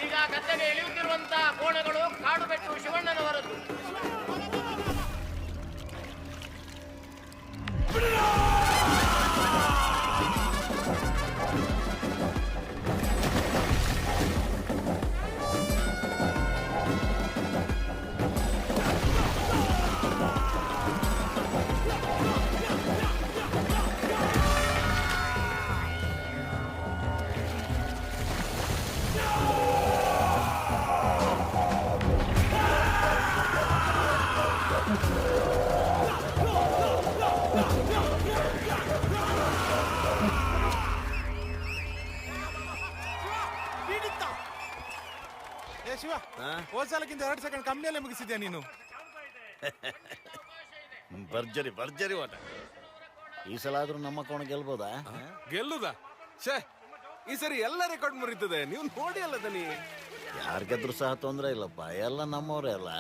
ಈಗ ಗದ್ದೆಗೆ ಇಳಿಯುತ್ತಿರುವಂತಹ ಕೋಣಗಳು ಕಾಡುಬೆಟ್ಟು ಶಿವಣ್ಣನವರದ್ದು. ಶಿವ, ಹೋದ್ಸಲಕ್ಕಿಂತ 2 ಸೆಕೆಂಡ್ ಕಮ್ಮಿಯಲ್ಲೇ ಮುಗಿಸಿದ್ಯಾ ನೀನು. ಭರ್ಜರಿ ಭರ್ಜರಿ ಓಟ. ಈ ಸಲ ಆದ್ರೂ ನಮ್ಮ ಕೋಣ ಗೆಲ್ಬೋದಾ? ಗೆಲ್ಲುದಾ? ಛೇ, ಈ ಸರಿ ಎಲ್ಲ ರೆಕಾರ್ಡ್ ಮುರಿತದೆ. ನೀವು ನೋಡಿ ಅಲ್ಲ ದನಿ. ಯಾರ್ ಗೆದ್ರು ಸಹ ತೊಂದ್ರೆ ಇಲ್ಲಪ್ಪ, ಎಲ್ಲ ನಮ್ಮವ್ರೆ ಅಲ್ಲ.